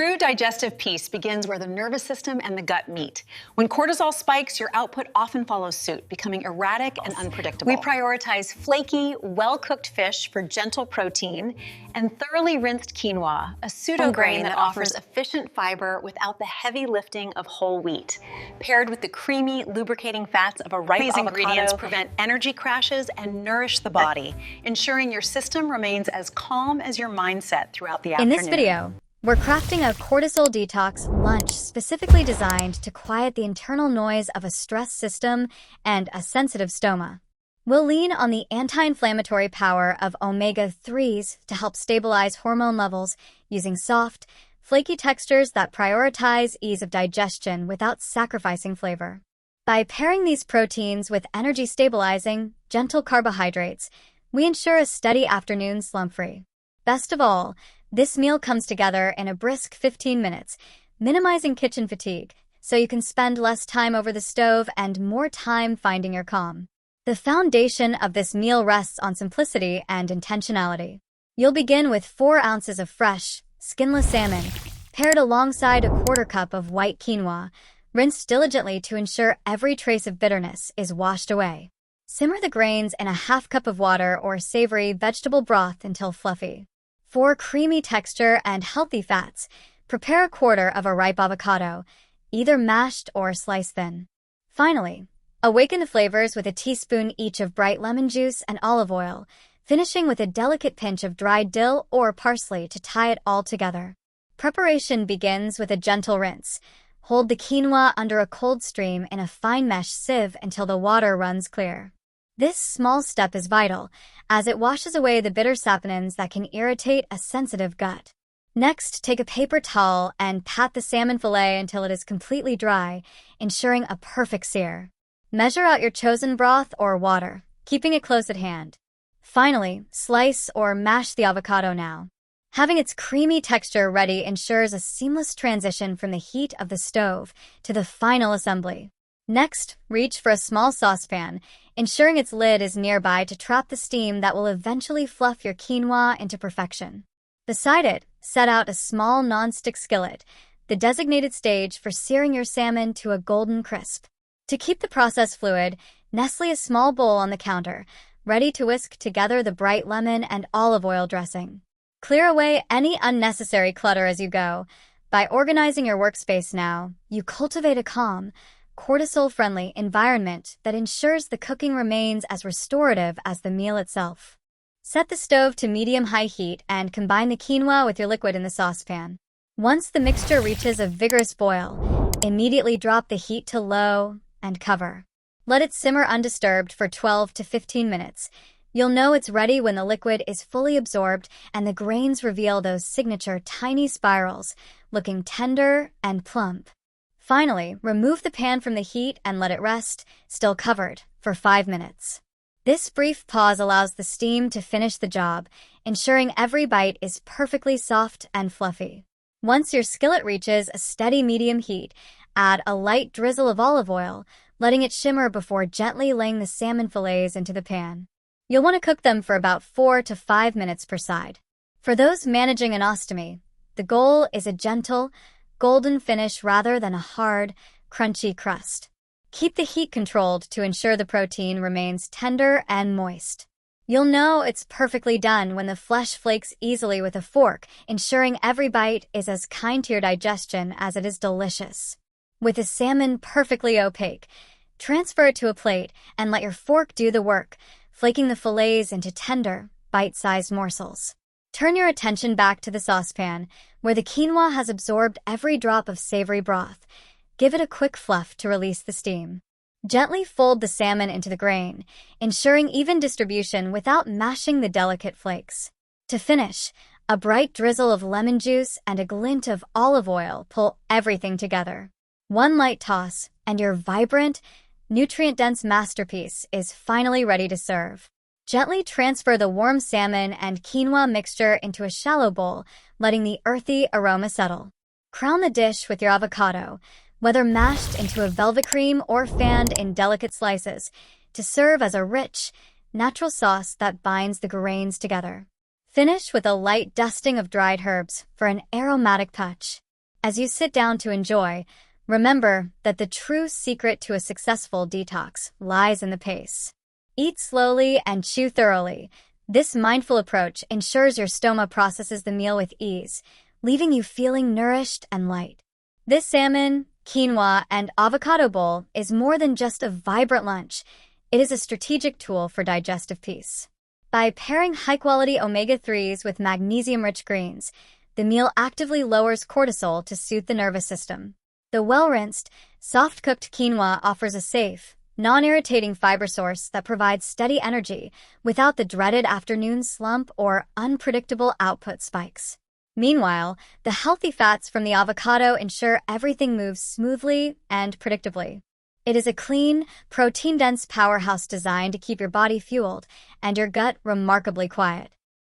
True digestive peace begins where the nervous system and the gut meet. When cortisol spikes, your output often follows suit, becoming erratic and unpredictable. We prioritize flaky, well-cooked fish for gentle protein and thoroughly rinsed quinoa, a pseudo-grain that offers efficient fiber without the heavy lifting of whole wheat. Paired with the creamy, lubricating fats of a ripe avocado, these ingredients prevent energy crashes and nourish the body, ensuring your system remains as calm as your mindset throughout the afternoon. In this video, we're crafting a cortisol detox lunch specifically designed to quiet the internal noise of a stressed system and a sensitive stoma. We'll lean on the anti-inflammatory power of omega-3s to help stabilize hormone levels using soft, flaky textures that prioritize ease of digestion without sacrificing flavor. By pairing these proteins with energy-stabilizing, gentle carbohydrates, we ensure a steady afternoon slump-free. Best of all, this meal comes together in a brisk 15 minutes, minimizing kitchen fatigue, so you can spend less time over the stove and more time finding your calm. The foundation of this meal rests on simplicity and intentionality. You'll begin with 4 ounces of fresh, skinless salmon, paired alongside a quarter cup of white quinoa, rinsed diligently to ensure every trace of bitterness is washed away. Simmer the grains in a half cup of water or savory vegetable broth until fluffy. For creamy texture and healthy fats, prepare a quarter of a ripe avocado, either mashed or sliced thin. Finally, awaken the flavors with a teaspoon each of bright lemon juice and olive oil, finishing with a delicate pinch of dried dill or parsley to tie it all together. Preparation begins with a gentle rinse. Hold the quinoa under a cold stream in a fine mesh sieve until the water runs clear. This small step is vital, as it washes away the bitter saponins that can irritate a sensitive gut. Next, take a paper towel and pat the salmon fillet until it is completely dry, ensuring a perfect sear. Measure out your chosen broth or water, keeping it close at hand. Finally, slice or mash the avocado now. Having its creamy texture ready ensures a seamless transition from the heat of the stove to the final assembly. Next, reach for a small saucepan, ensuring its lid is nearby to trap the steam that will eventually fluff your quinoa into perfection. Beside it, set out a small non-stick skillet, the designated stage for searing your salmon to a golden crisp. To keep the process fluid, nestle a small bowl on the counter, ready to whisk together the bright lemon and olive oil dressing. Clear away any unnecessary clutter as you go. By organizing your workspace now, you cultivate a calm, cortisol-friendly environment that ensures the cooking remains as restorative as the meal itself. Set the stove to medium-high heat and combine the quinoa with your liquid in the saucepan. Once the mixture reaches a vigorous boil, immediately drop the heat to low and cover. Let it simmer undisturbed for 12 to 15 minutes. You'll know it's ready when the liquid is fully absorbed and the grains reveal those signature tiny spirals, looking tender and plump. Finally, remove the pan from the heat and let it rest, still covered, for 5 minutes. This brief pause allows the steam to finish the job, ensuring every bite is perfectly soft and fluffy. Once your skillet reaches a steady medium heat, add a light drizzle of olive oil, letting it shimmer before gently laying the salmon fillets into the pan. You'll want to cook them for about 4 to 5 minutes per side. For those managing an ostomy, the goal is a gentle, golden finish rather than a hard, crunchy crust. Keep the heat controlled to ensure the protein remains tender and moist. You'll know it's perfectly done when the flesh flakes easily with a fork, ensuring every bite is as kind to your digestion as it is delicious. With the salmon perfectly opaque, transfer it to a plate and let your fork do the work, flaking the fillets into tender, bite-sized morsels. Turn your attention back to the saucepan, where the quinoa has absorbed every drop of savory broth. Give it a quick fluff to release the steam. Gently fold the salmon into the grain, ensuring even distribution without mashing the delicate flakes. To finish, a bright drizzle of lemon juice and a glint of olive oil pull everything together. One light toss, and your vibrant, nutrient-dense masterpiece is finally ready to serve. Gently transfer the warm salmon and quinoa mixture into a shallow bowl, letting the earthy aroma settle. Crown the dish with your avocado, whether mashed into a velvet cream or fanned in delicate slices, to serve as a rich, natural sauce that binds the grains together. Finish with a light dusting of dried herbs for an aromatic touch. As you sit down to enjoy, remember that the true secret to a successful detox lies in the pace. Eat slowly and chew thoroughly. This mindful approach ensures your stomach processes the meal with ease, leaving you feeling nourished and light. This salmon, quinoa, and avocado bowl is more than just a vibrant lunch. It is a strategic tool for digestive peace. By pairing high-quality omega-3s with magnesium-rich greens, the meal actively lowers cortisol to soothe the nervous system. The well-rinsed, soft-cooked quinoa offers a safe, non-irritating fiber source that provides steady energy without the dreaded afternoon slump or unpredictable output spikes. Meanwhile, the healthy fats from the avocado ensure everything moves smoothly and predictably. It is a clean, protein-dense powerhouse designed to keep your body fueled and your gut remarkably quiet.